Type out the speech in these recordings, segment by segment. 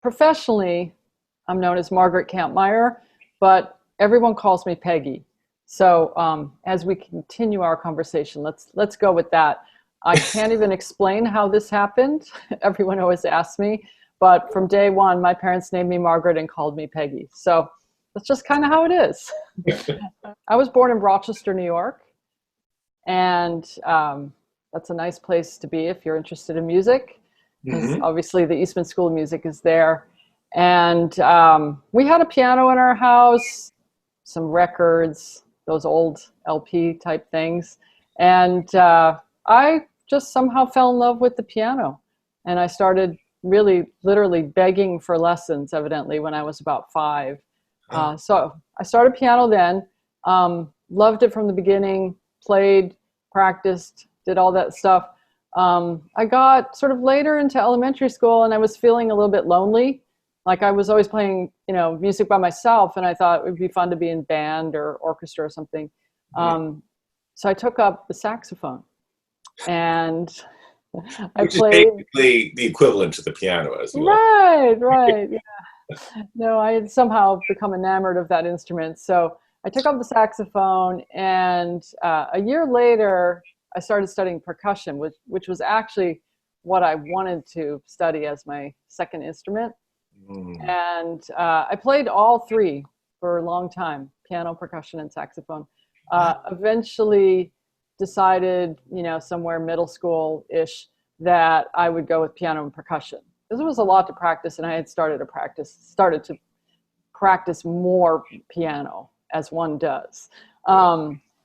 Professionally, I'm known as Margaret Kampmeier, but everyone calls me Peggy. So as we continue our conversation, let's go with that. I can't even explain how this happened. Everyone always asks me, but from day one, my parents named me Margaret and called me Peggy. So that's just kind of how it is. I was born in Rochester, New York, and that's a nice place to be if you're interested in music, because obviously the Eastman School of Music is there. And we had a piano in our house, some records, those old LP type things. And I just somehow fell in love with the piano. And I started really literally begging for lessons, evidently, when I was about 5. So I started piano then, loved it from the beginning, played, practiced, did all that stuff. I got sort of later into elementary school and I was feeling a little bit lonely. Like I was always playing, music by myself, and I thought it would be fun to be in band or orchestra or something. So I took up the saxophone, and I Which is played. basically the equivalent to the piano, as you all. Right. Yeah. No, I had somehow become enamored of that instrument. So I took up the saxophone, and a year later, I started studying percussion, which was actually what I wanted to study as my second instrument. And I played all 3 for a long time: piano, percussion, and saxophone. Eventually decided, somewhere middle school-ish, that I would go with piano and percussion, because it was a lot to practice, and I had started to practice more piano, as one does.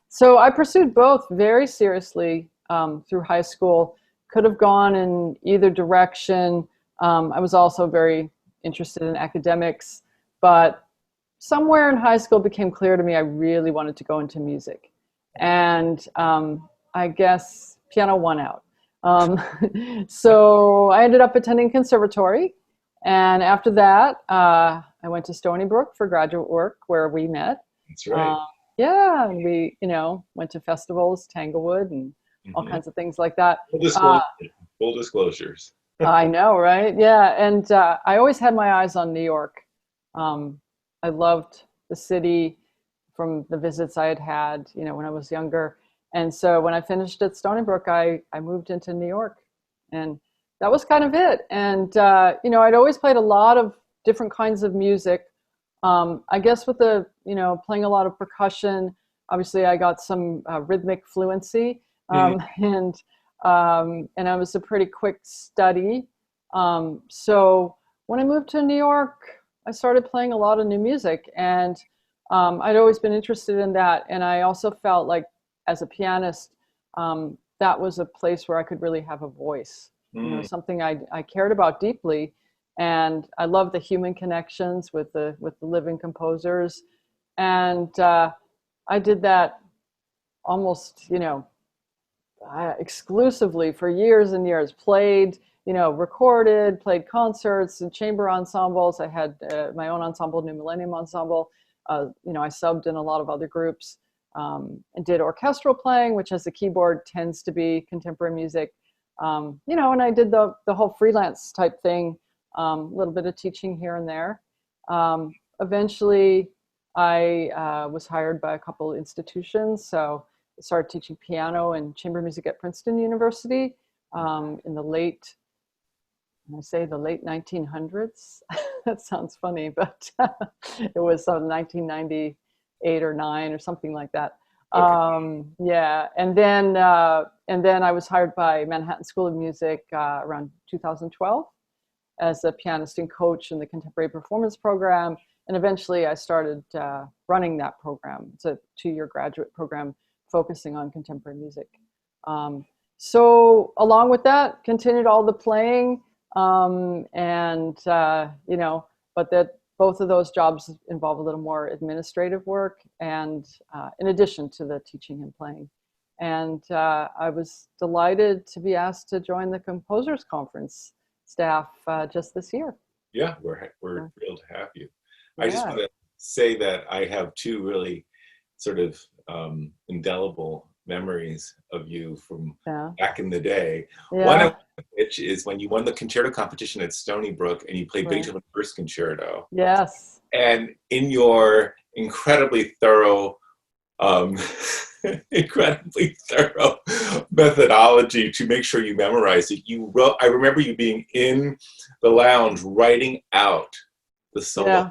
So I pursued both very seriously through high school. Could have gone in either direction. I was also very interested in academics, but somewhere in high school it became clear to me I really wanted to go into music. And I guess piano won out. So I ended up attending conservatory. And after that, I went to Stony Brook for graduate work, where we met. That's right. Yeah, and we, went to festivals, Tanglewood, and all kinds of things like that. Full disclosures. I know, right? Yeah, and I always had my eyes on New York. I loved the city from the visits I had had, when I was younger. And so when I finished at Stony Brook, I moved into New York, and that was kind of it. And I'd always played a lot of different kinds of music. I guess with the playing a lot of percussion, obviously I got some rhythmic fluency, and I was a pretty quick study. So when I moved to New York, I started playing a lot of new music, and I'd always been interested in that. And I also felt like, as a pianist, that was a place where I could really have a voice, something I cared about deeply. And I love the human connections with the living composers. And I did that almost, exclusively for years and years. Played, recorded, played concerts and chamber ensembles. I had my own ensemble, New Millennium Ensemble. I subbed in a lot of other groups, and did orchestral playing, which as a keyboard tends to be contemporary music. And I did the whole freelance type thing, a little bit of teaching here and there. Eventually, I was hired by a couple of institutions, so I started teaching piano and chamber music at Princeton University in the late 1900s. That sounds funny, but it was 1998 or 9 or something like that. Okay. Yeah, and then I was hired by Manhattan School of Music around 2012 as a pianist and coach in the contemporary performance program. And eventually I started running that program. It's a 2-year graduate program focusing on contemporary music. So along with that, continued all the playing, but that both of those jobs involve a little more administrative work, and in addition to the teaching and playing. And I was delighted to be asked to join the Composers Conference staff just this year. Yeah, we're thrilled to have you. Yeah. I just want to say that I have 2 really sort of indelible memories of you from Yeah. back in the day. Yeah. One of which is when you won the concerto competition at Stony Brook and you played Right. Beethoven's First Concerto. Yes. And in your incredibly thorough methodology to make sure you memorize it, you wrote, I remember you being in the lounge writing out the solo. Yeah.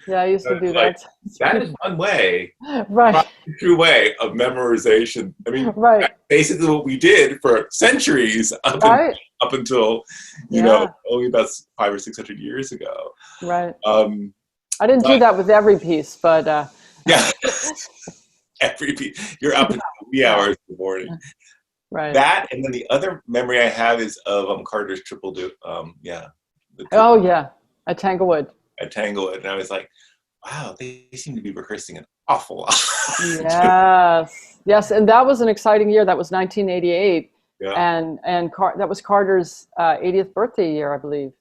Yeah, I used to do Like, that. that is one way, Right. true way of memorization. I mean, Right. that's basically what we did for centuries Right. up until, you Yeah. know, only about 500 or 600 years ago. Right. Um, I didn't do that with every piece, but yeah, every piece. You're up until wee hours in the morning. right. That, and then the other memory I have is of Carter's triple do. Oh yeah, at Tanglewood. At Tanglewood, and I was like, wow, they seem to be rehearsing an awful lot. Yes, yes, and that was an exciting year. That was 1988, Yeah. and that was Carter's 80th birthday year, I believe,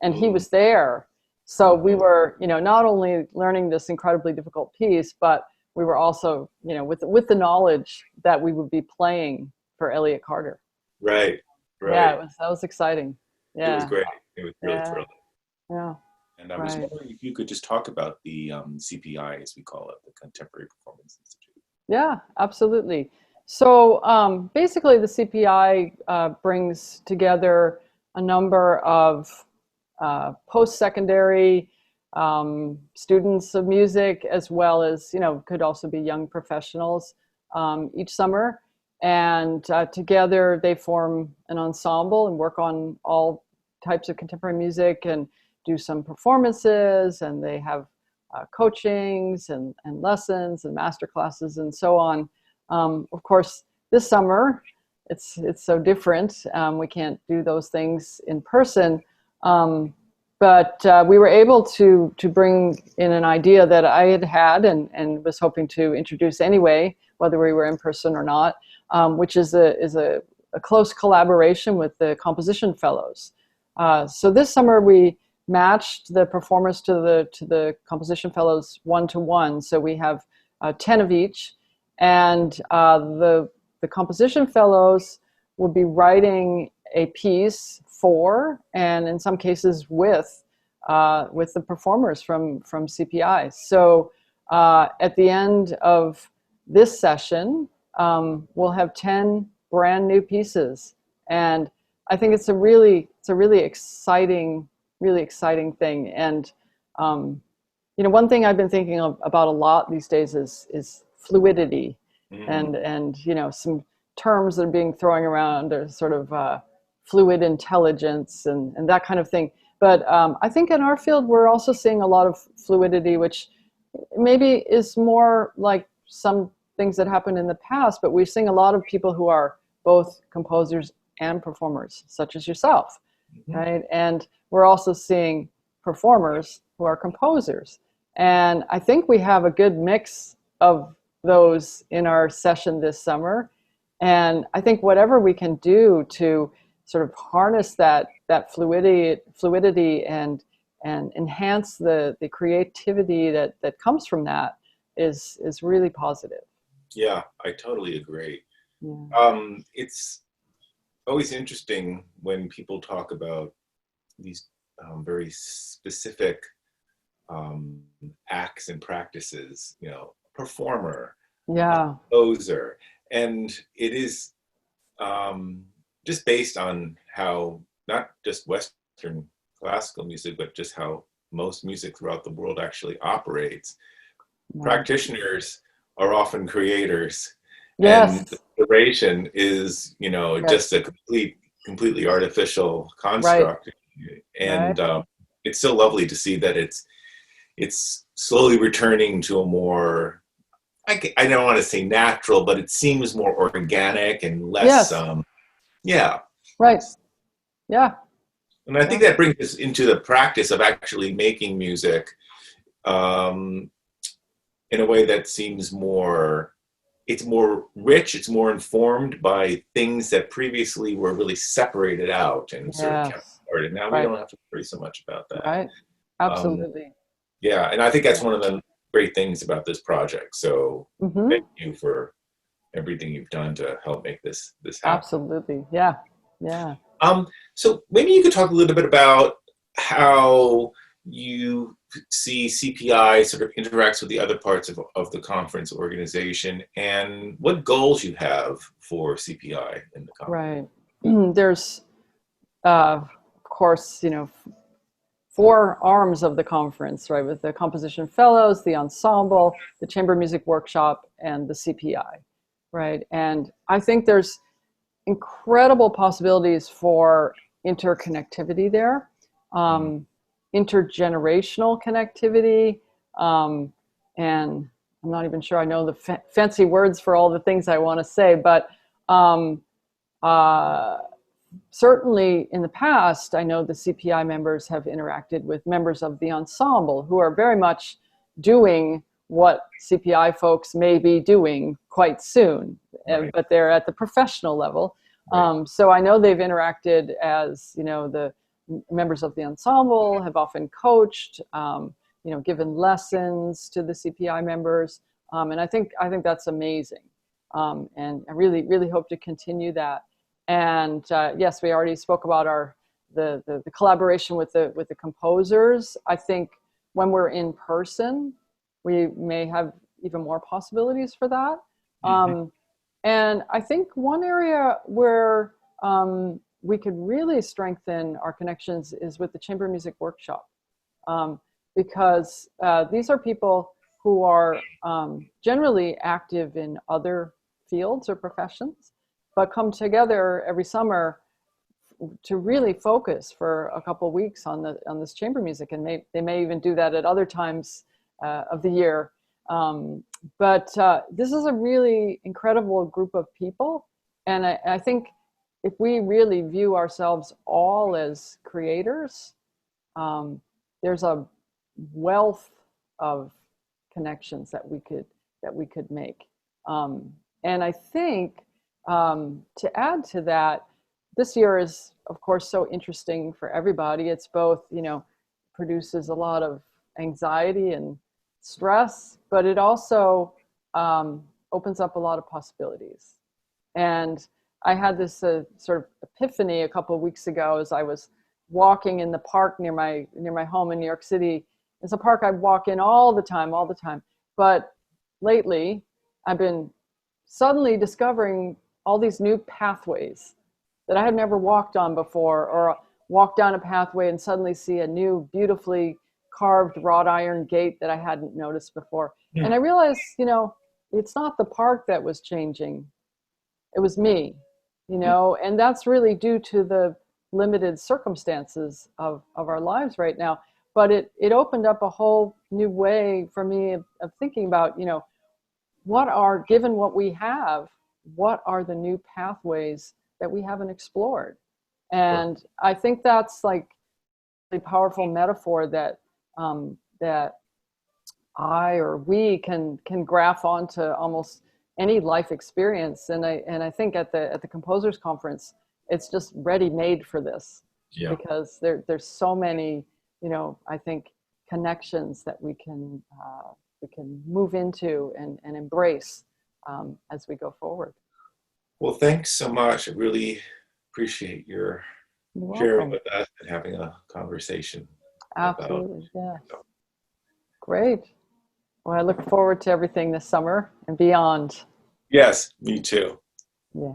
and he was there. So we were, you know, not only learning this incredibly difficult piece, but we were also, you know, with the knowledge that we would be playing for Elliott Carter. Right. Yeah, that was exciting. Yeah, it was great. It was really thrilling. Yeah. And I was wondering if you could just talk about the CPI, as we call it, the Contemporary Performance Institute. Yeah, absolutely. So basically, the CPI brings together a number of post-secondary students of music, as well as, you know, could also be young professionals each summer. And together they form an ensemble and work on all types of contemporary music and do some performances, and they have coachings and lessons and master classes and so on. Of course, this summer, it's so different. We can't do those things in person. But we were able to bring in an idea that I had and was hoping to introduce anyway, whether we were in person or not, which is a close collaboration with the Composition Fellows. So this summer we matched the performers to the Composition Fellows 1-to-1. So we have 10 of each, and the Composition Fellows will be writing a piece for, and in some cases with the performers from CPI. So at the end of this session, we'll have 10 brand new pieces, and I think it's a really exciting thing. And you know, one thing I've been thinking about a lot these days is fluidity, and you know, some terms that are being thrown around are sort of fluid intelligence and that kind of thing. But I think in our field we're also seeing a lot of fluidity, which maybe is more like some things that happened in the past, but we're seeing a lot of people who are both composers and performers, such as yourself, right? And we're also seeing performers who are composers. And I think we have a good mix of those in our session this summer. And I think whatever we can do to sort of harness that fluidity and enhance the creativity that comes from that is really positive. Yeah, I totally agree. Yeah. It's always interesting when people talk about these very specific acts and practices, you know, performer, composer, and it is just based on how not just Western classical music, but just how most music throughout the world actually operates. Practitioners are often creators. Yes. And the duration is, you know, just a completely artificial construct. Right. And it's so lovely to see that it's slowly returning to a more, I don't want to say natural, but it seems more organic and less, Right. Yeah. And I think that brings us into the practice of actually making music in a way that seems more, it's more rich, it's more informed by things that previously were really separated out and sort of kept started. Now we don't have to worry so much about that. Right. Absolutely. Yeah, and I think that's one of the great things about this project. So thank you for everything you've done to help make this happen. Absolutely. Yeah. Yeah. So maybe you could talk a little bit about how you see CPI sort of interacts with the other parts of the conference organization, and what goals you have for CPI in the conference. Right. There's, of course, 4 arms of the conference, right, with the composition fellows, the ensemble, the chamber music workshop, and the CPI, right? And I think there's incredible possibilities for interconnectivity there, intergenerational connectivity, and I'm not even sure I know the fancy words for all the things I want to say, but certainly in the past, I know the CPI members have interacted with members of the ensemble who are very much doing what CPI folks may be doing quite soon, right. But they're at the professional level. Right. So I know they've interacted as, the members of the ensemble have often coached, given lessons to the CPI members. And I think that's amazing. And I really, really hope to continue that. And yes, we already spoke about the collaboration with the composers. I think when we're in person, we may have even more possibilities for that. And I think one area where we could really strengthen our connections is with the chamber music workshop, because these are people who are generally active in other fields or professions, but come together every summer to really focus for a couple of weeks on this chamber music, and they may even do that at other times of the year. But this is a really incredible group of people, and I think if we really view ourselves all as creators, there's a wealth of connections that we could make, and I think. To add to that, this year is, of course, so interesting for everybody. It's both, produces a lot of anxiety and stress, but it also opens up a lot of possibilities. And I had this sort of epiphany a couple of weeks ago as I was walking in the park near my home in New York City. It's a park I walk in all the time. But lately, I've been suddenly discovering all these new pathways that I had never walked on before, or walk down a pathway and suddenly see a new beautifully carved wrought iron gate that I hadn't noticed before. And I realized, it's not the park that was changing. It was me, and that's really due to the limited circumstances of our lives right now. But it opened up a whole new way for me of thinking about, given what we have, what are the new pathways that we haven't explored? And I think that's like a powerful metaphor that that I or we can graph onto almost any life experience. And I think at the Composers Conference, it's just ready made for this, because there's so many, I think, connections that we can move into and embrace as we go forward. Well, thanks so much. I really appreciate your sharing with us and having a conversation. Absolutely, yes. Great. Well, I look forward to everything this summer and beyond. Yes, me too. Yeah.